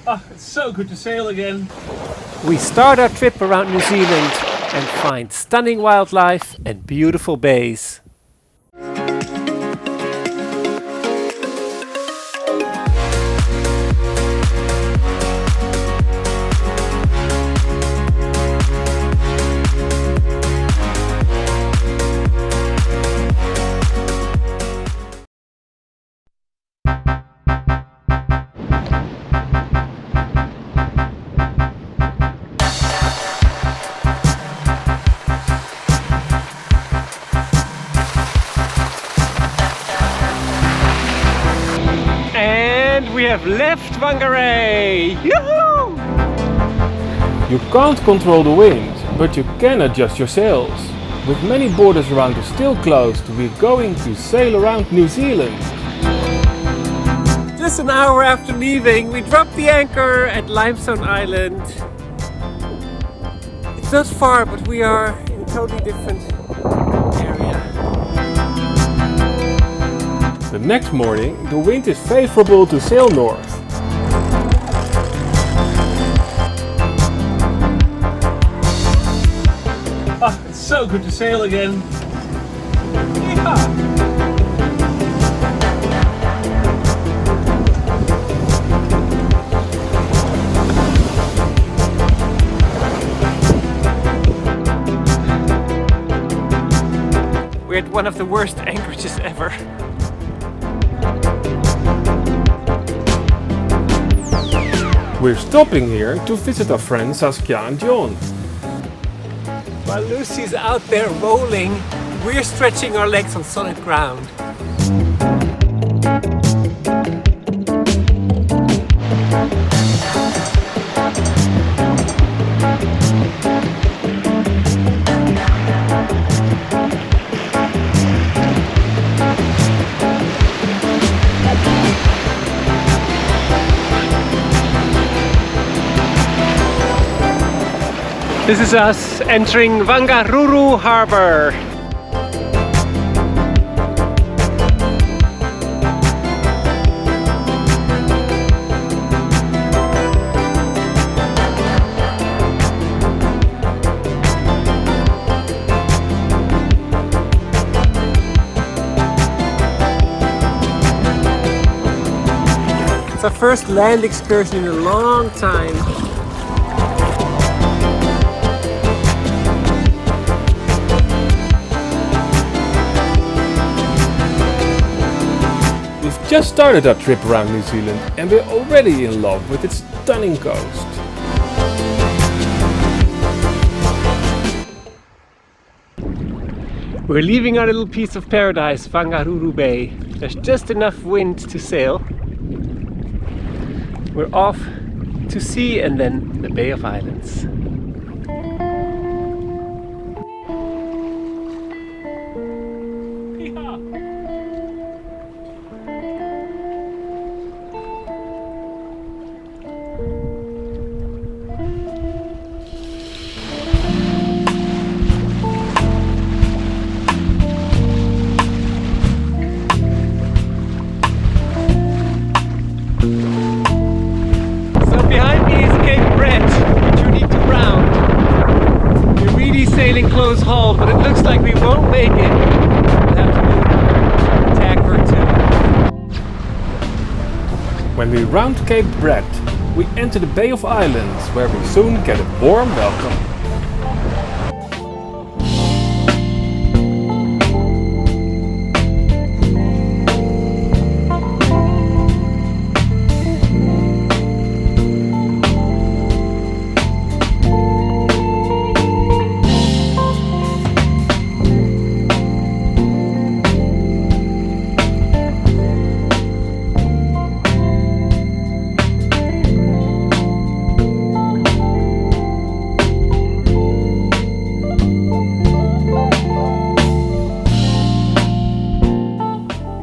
Oh, it's so good to sail again. We start our trip around New Zealand and find stunning wildlife and beautiful bays. We have left Whangarei! Yoo-hoo! You can't control the wind, but you can adjust your sails. With many borders around us still closed, we're going to sail around New Zealand. Just an hour after leaving, we dropped the anchor at Limestone Island. It's not far, but we are in a totally different area. The next morning, the wind is favorable to sail north. Oh, it's so good to sail again. Yeah. We're at one of the worst anchorages ever. We're stopping here to visit our friends Saskia and John. While Lucy's out there rolling, we're stretching our legs on solid ground. This is us entering Whangaroa Harbor. It's our first land excursion in a long time. Just started our trip around New Zealand and we're already in love with its stunning coast. We're leaving our little piece of paradise, Whangarei Bay. There's just enough wind to sail. We're off to sea and then the Bay of Islands. Close haul, but it looks like we won't make it. We'll have to move a tack or two. When we round Cape Bread, we enter the Bay of Islands, where we soon get a warm welcome.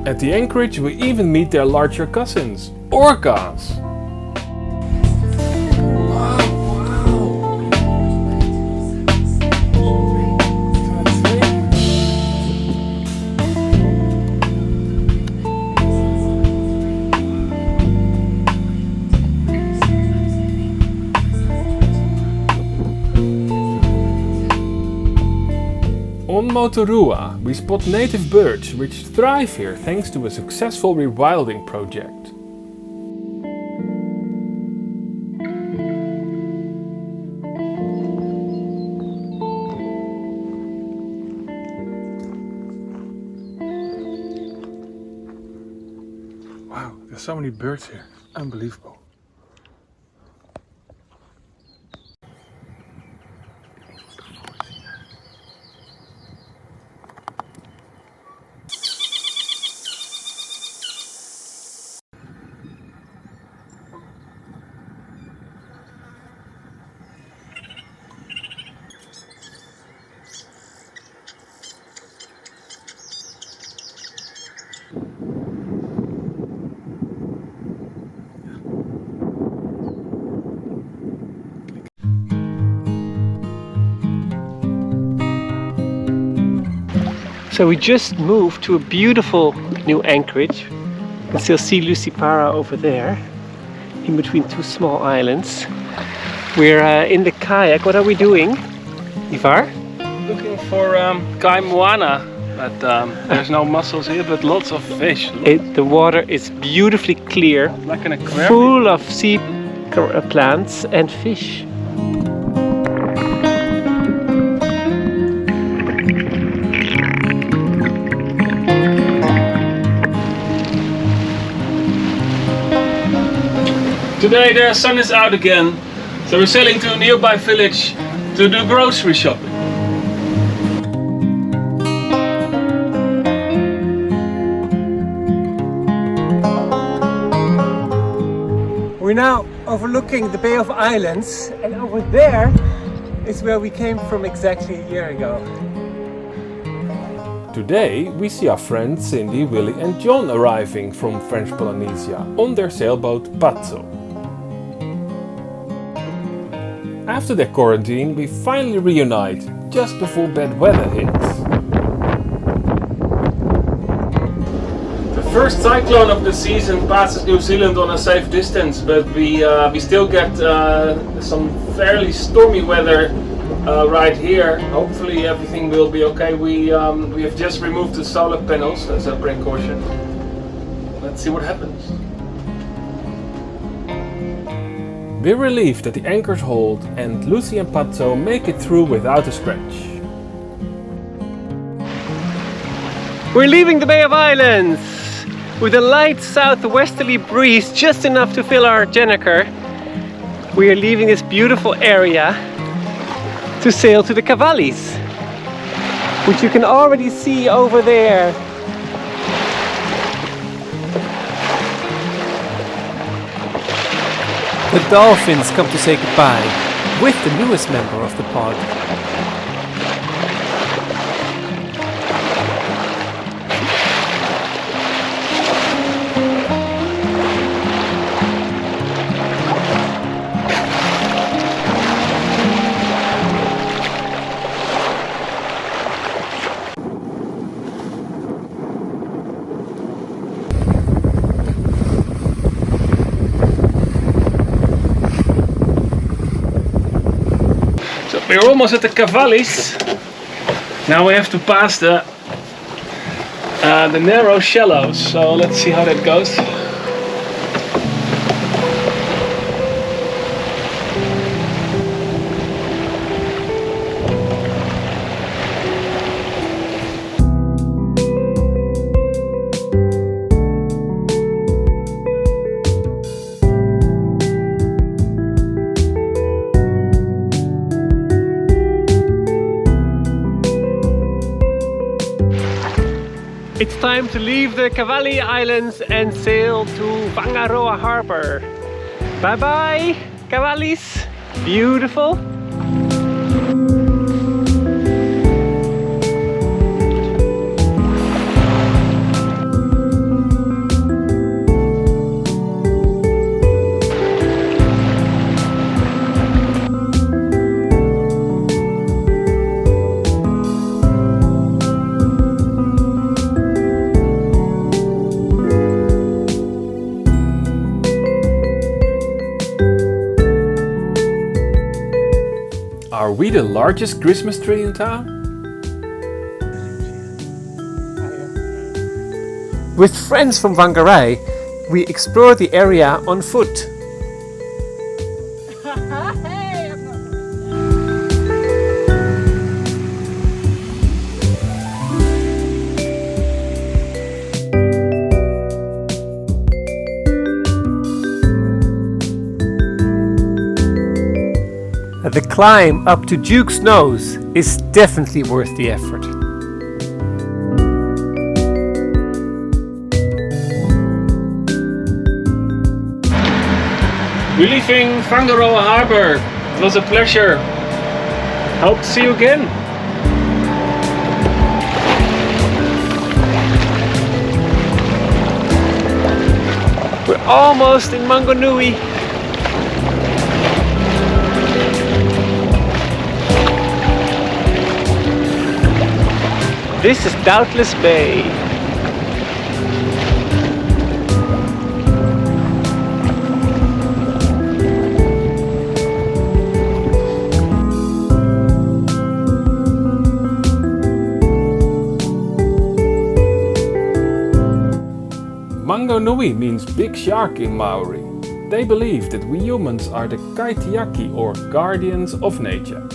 At the anchorage we even meet their larger cousins, orcas. On Motorua, we spot native birds which thrive here thanks to a successful rewilding project. Wow, there's so many birds here. Unbelievable. So we just moved to a beautiful new anchorage. You can still see Lucipara over there, in between two small islands. We're in the kayak. What are we doing, Ivar? Looking for Kai Moana, but there's no mussels here, but lots of fish. The water is beautifully clear, Like an aquarium. full of sea plants and fish. Today the sun is out again, so we're sailing to a nearby village to do grocery shopping. We're now overlooking the Bay of Islands, and over there is where we came from exactly a year ago. Today we see our friends Cindy, Willie and John arriving from French Polynesia on their sailboat Pazzo. After their quarantine we finally reunite just before bad weather hits. The first cyclone of the season passes New Zealand on a safe distance, but we still get some fairly stormy weather right here. Hopefully everything will be okay. We have just removed the solar panels as a precaution. Let's see what happens. We're relieved that the anchors hold and Lucy and Pazzo make it through without a scratch. We're leaving the Bay of Islands with a light southwesterly breeze, just enough to fill our gennaker. We are leaving this beautiful area to sail to the Cavallis, which you can already see over there. The dolphins come to say goodbye with the newest member of the pod. We're almost at the Cavallis. Now we have to pass the narrow shallows, so let's see how that goes. It's time to leave the Cavalli Islands and sail to Whangaroa Harbor. Bye bye, Cavallis. Beautiful. Are we the largest Christmas tree in town? With friends from Whangarei, we explore the area on foot. The climb up to Duke's Nose is definitely worth the effort. We're leaving Whangaroa Harbor. It was a pleasure. Hope to see you again. We're almost in Mangonui. This is Doubtless Bay. Mangonui means big shark in Maori. They believe that we humans are the kaitiaki or guardians of nature.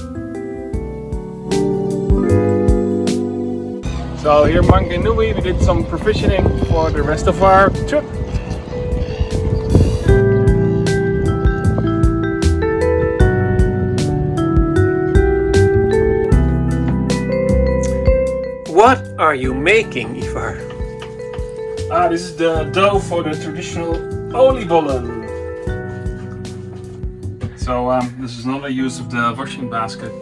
So here in Mangonui we did some provisioning for the rest of our trip. What are you making, Ivar? This is the dough for the traditional oliebollen. So this is another use of the washing basket.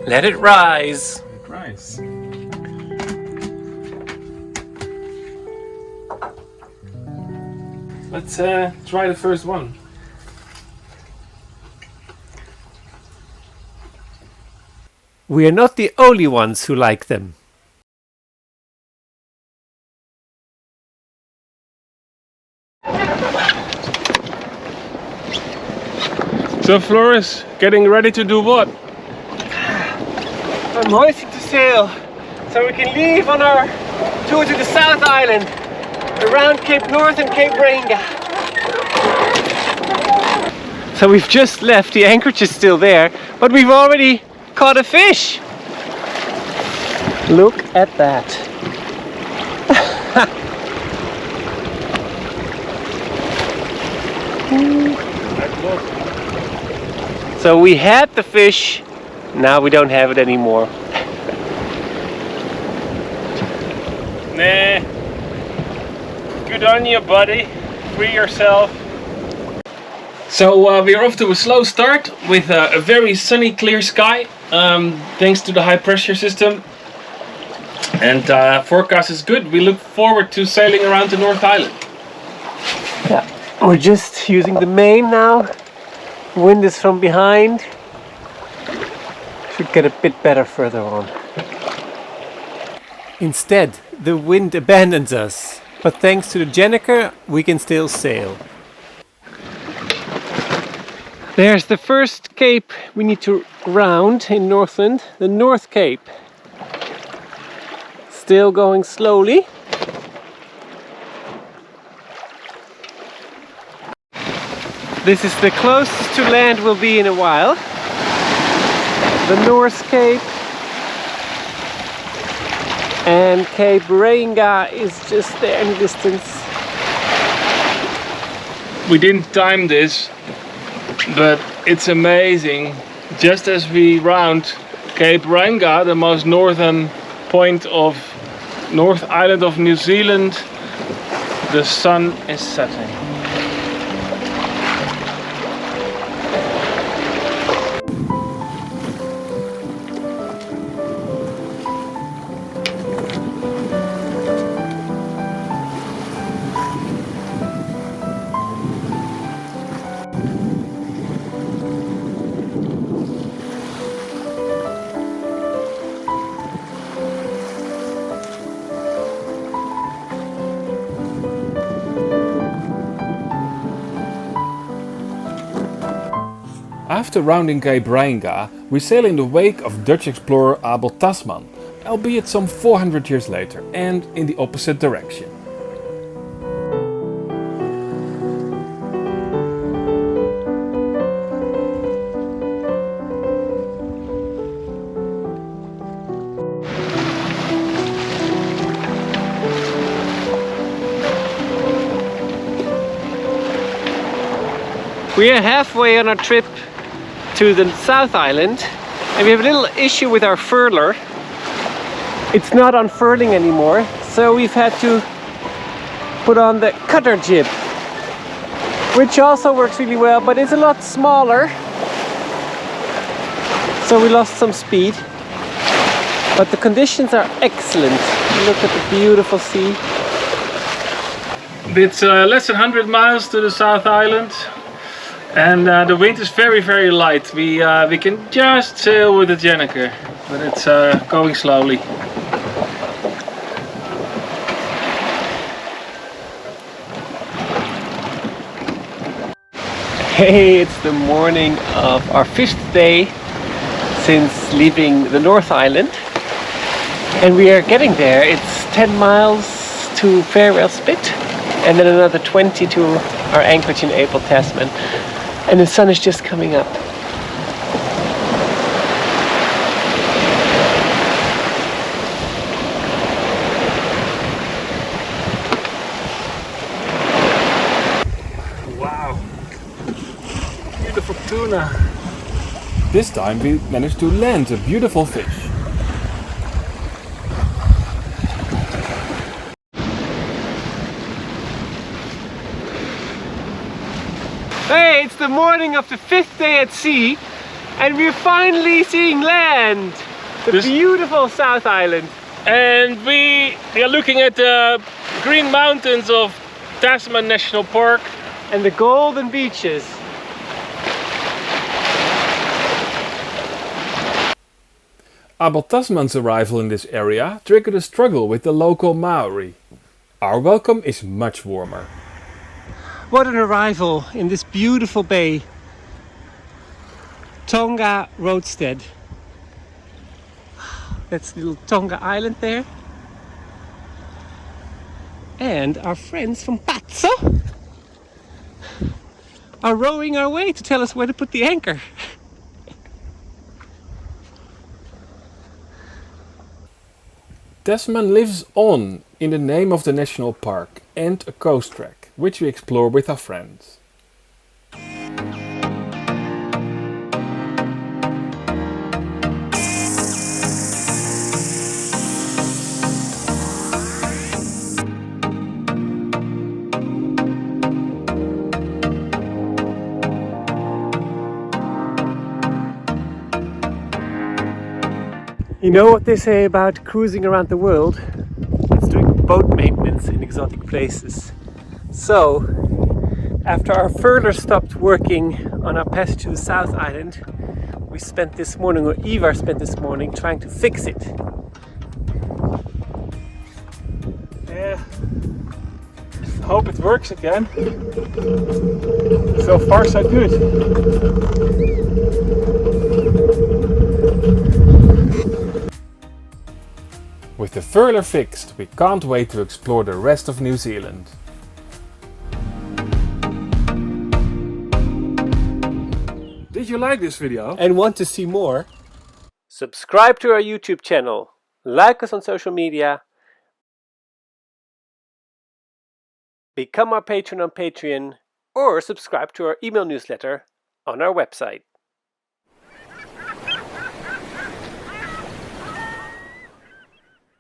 Let it rise. Rice. Let's try the first one. We are not the only ones who like them. So Floris, getting ready to do what? I'm hoisting the sail so we can leave on our tour to the South Island around Cape North and Cape Reinga. So we've just left, the anchorage is still there, but we've already caught a fish. Look at that. So we had the fish, now we don't have it anymore. Nah. Good on you, buddy. Free yourself. So we're off to a slow start with a very sunny, clear sky, thanks to the high pressure system. And forecast is good. We look forward to sailing around the North Island. Yeah, we're just using the main now. Wind is from behind. Should get a bit better further on. Instead, the wind abandons us, but thanks to the Jenniker, we can still sail. There's the first cape we need to round in Northland, the North Cape. Still going slowly. This is the closest to land we'll be in a while. The North Cape. And Cape Reinga is just there in the distance. We didn't time this, but it's amazing. Just as we round Cape Reinga, the most northern point of North Island of New Zealand, the sun is setting. After rounding Cape Reinga, we sail in the wake of Dutch explorer Abel Tasman albeit some 400 years later and in the opposite direction. We are halfway on our trip to the South Island, and we have a little issue with our furler. It's not unfurling anymore, so we've had to put on the cutter jib, which also works really well, but it's a lot smaller, so we lost some speed. But the conditions are excellent. Look at the beautiful sea. It's less than 100 miles to the South Island. And the wind is very, very light. We can just sail with the Jenniker, but it's going slowly. Hey, it's the morning of our 5th day since leaving the North Island. And we are getting there. It's 10 miles to Farewell Spit, and then another 20 to our anchorage in Abel Tasman. And the sun is just coming up. Wow. Beautiful tuna. This time we managed to land a beautiful fish. Hey, it's the morning of the 5th day at sea, and we're finally seeing land! The beautiful South Island. And we are looking at the green mountains of Tasman National Park. And the golden beaches. Abel Tasman's arrival in this area triggered a struggle with the local Maori. Our welcome is much warmer. What an arrival in this beautiful bay. Tonga Roadstead. That's little Tonga Island there. And our friends from Patso are rowing our way to tell us where to put the anchor. Tasman lives on in the name of the national park and a coast track, which we explore with our friends. You know what they say about cruising around the world? It's doing boat maintenance in exotic places. So, after our furler stopped working on our passage to the South Island, we spent this morning, or Ivar spent this morning, trying to fix it. Yeah. Hope it works again. So far so good. With the furler fixed, we can't wait to explore the rest of New Zealand. Did you like this video? And want to see more? Subscribe to our YouTube channel, like us on social media, become our patron on Patreon, or subscribe to our email newsletter on our website.